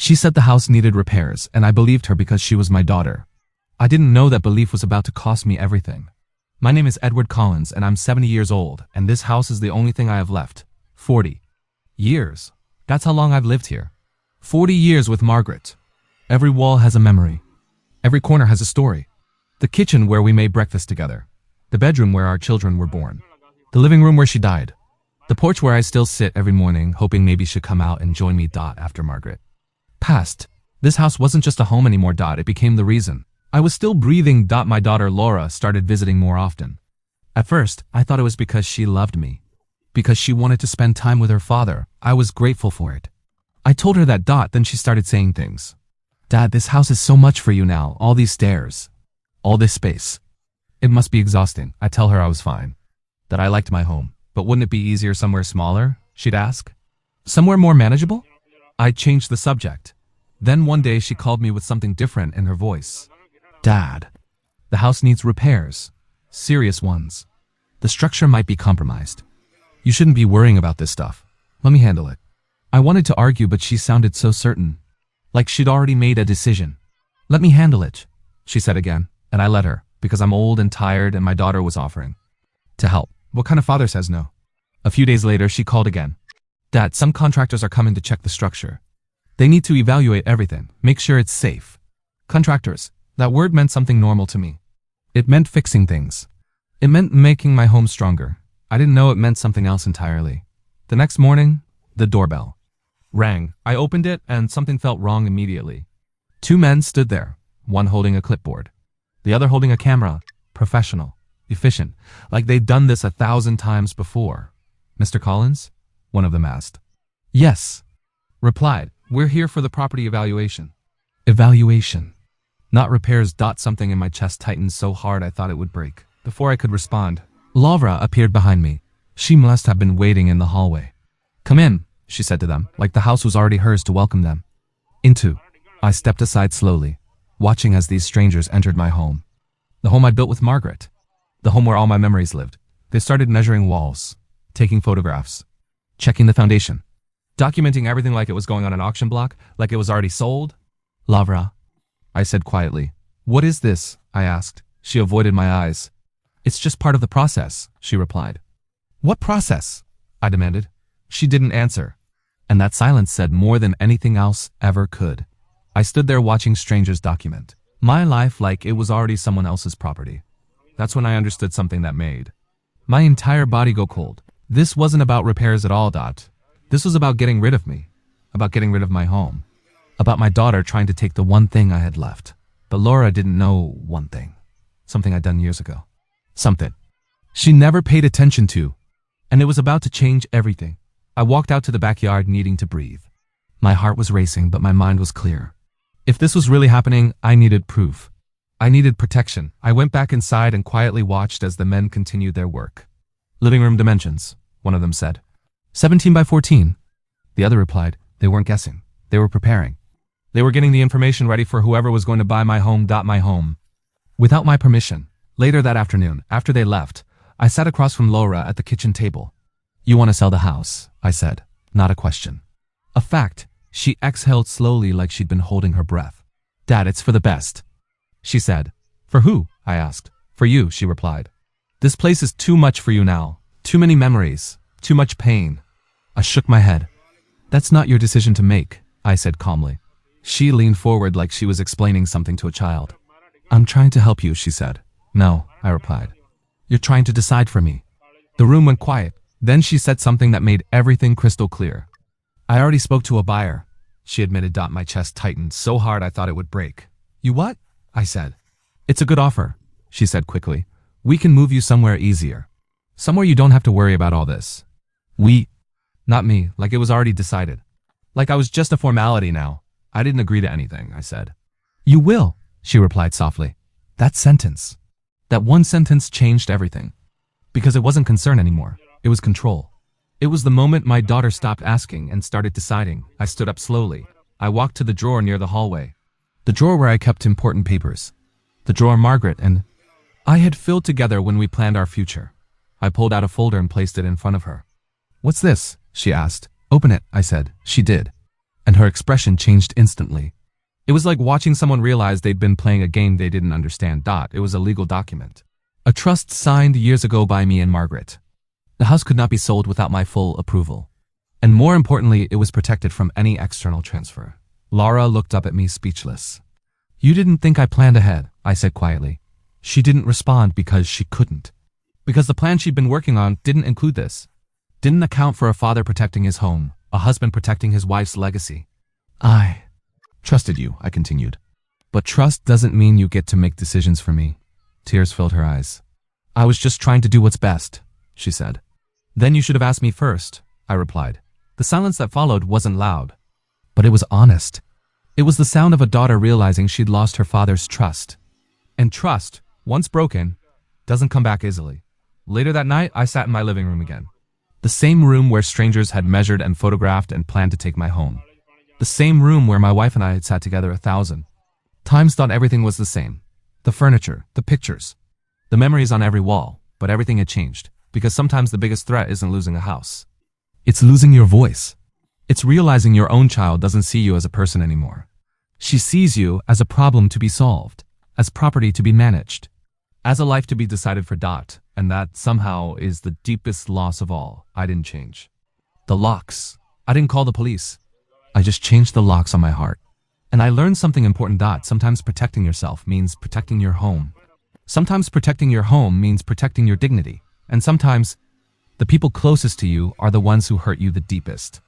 She said the house needed repairs, and I believed her because she was my daughter. I didn't know that belief was about to cost me everything. My name is Edward Collins, and I'm 70 years old, and this house is the only thing I have left. 40 years. That's how long I've lived here. 40 years with Margaret. Every wall has a memory. Every corner has a story. The kitchen where we made breakfast together. The bedroom where our children were born. The living room where she died. The porch where I still sit every morning, hoping maybe she'd come out and join me. After Margaret passed. This house wasn't just a home anymore. It became the reason. I was still breathing. My daughter Laura started visiting more often. At first, I thought it was because she loved me. Because she wanted to spend time with her father. I was grateful for it. I told her that. Then she started saying things. Dad, this house is so much for you now. All these stairs. All this space. It must be exhausting. I tell her I was fine. That I liked my home. But wouldn't it be easier somewhere smaller? She'd ask. Somewhere more manageable? I changed the subject. Then one day she called me with something different in her voice. Dad, the house needs repairs. Serious ones. The structure might be compromised. You shouldn't be worrying about this stuff. Let me handle it. I wanted to argue, but she sounded so certain. Like she'd already made a decision. Let me handle it, she said again, and I let her, because I'm old and tired and my daughter was offering to help. What kind of father says no? A few days later, she called again. Dad, some contractors are coming to check the structure. They need to evaluate everything, make sure it's safe. Contractors. That word meant something normal to me. It meant fixing things. It meant making my home stronger. I didn't know it meant something else entirely. The next morning, the doorbell rang. I opened it and something felt wrong immediately. Two men stood there, one holding a clipboard, the other holding a camera, professional, efficient, like they'd done this 1,000 times before. Mr. Collins? One of them asked. Yes, replied. We're here for the property evaluation. Evaluation. Not repairs. Something in my chest tightened so hard I thought it would break. Before I could respond, Laura appeared behind me. She must have been waiting in the hallway. Come in, she said to them, like the house was already hers to welcome them. I stepped aside slowly, watching as these strangers entered my home. The home I'd built with Margaret. The home where all my memories lived. They started measuring walls, taking photographs, checking the foundation, documenting everything like it was going on an auction block, like it was already sold. Laura, I said quietly. What is this? I asked. She avoided my eyes. It's just part of the process, she replied. What process? I demanded. She didn't answer, and that silence said more than anything else ever could. I stood there watching strangers document my life like it was already someone else's property. That's when I understood something that made my entire body go cold. This wasn't about repairs at all. This was about getting rid of me, about getting rid of my home, about my daughter trying to take the one thing I had left. But Laura didn't know one thing, something I'd done years ago, something she never paid attention to, and it was about to change everything. I walked out to the backyard needing to breathe. My heart was racing, but my mind was clear. If this was really happening, I needed proof. I needed protection. I went back inside and quietly watched as the men continued their work. Living room dimensions, one of them said. 17 by 14. The other replied, they weren't guessing. They were preparing. They were getting the information ready for whoever was going to buy my home. Without my permission. Later that afternoon, after they left, I sat across from Laura at the kitchen table. You want to sell the house, I said, not a question. A fact. She exhaled slowly like she'd been holding her breath. Dad, it's for the best, she said. For who? I asked. For you, she replied. This place is too much for you now. Too many memories. Too much pain. I shook my head. That's not your decision to make, I said calmly. She leaned forward like she was explaining something to a child. I'm trying to help you, she said. No, I replied. You're trying to decide for me. The room went quiet. Then she said something that made everything crystal clear. I already spoke to a buyer, she admitted. My chest tightened so hard I thought it would break. You what? I said. It's a good offer, she said quickly. We can move you somewhere easier. Somewhere you don't have to worry about all this. We? Not me, like it was already decided. Like I was just a formality now. I didn't agree to anything, I said. You will, she replied softly. That sentence. That one sentence changed everything. Because it wasn't concern anymore. It was control. It was the moment my daughter stopped asking and started deciding. I stood up slowly. I walked to the drawer near the hallway. The drawer where I kept important papers. The drawer Margaret and I had filled together when we planned our future. I pulled out a folder and placed it in front of her. What's this? She asked. Open it, I said. She did. and her expression changed instantly. It was like watching someone realize they'd been playing a game they didn't understand. It was a legal document. A trust signed years ago by me and Margaret. The house could not be sold without my full approval. And more importantly, it was protected from any external transfer. Laura looked up at me speechless. You didn't think I planned ahead, I said quietly. She didn't respond because she couldn't. Because the plan she'd been working on didn't include this. Didn't account for a father protecting his home, a husband protecting his wife's legacy. I trusted you, I continued. But trust doesn't mean you get to make decisions for me. Tears filled her eyes. I was just trying to do what's best, she said. Then you should have asked me first, I replied. The silence that followed wasn't loud, but it was honest. It was the sound of a daughter realizing she'd lost her father's trust. And trust, once broken, doesn't come back easily. Later that night, I sat in my living room again. The same room where strangers had measured and photographed and planned to take my home. The same room where my wife and I had sat together 1,000 times, thought everything was the same. The furniture, the pictures, the memories on every wall, but everything had changed. Because sometimes the biggest threat isn't losing a house. It's losing your voice. It's realizing your own child doesn't see you as a person anymore. She sees you as a problem to be solved, as property to be managed, as a life to be decided for. And that somehow is the deepest loss of all. I didn't change. The locks. I didn't call the police. I just changed the locks on my heart. And I learned something important. Sometimes protecting yourself means protecting your home. Sometimes protecting your home means protecting your dignity. And sometimes, the people closest to you are the ones who hurt you the deepest.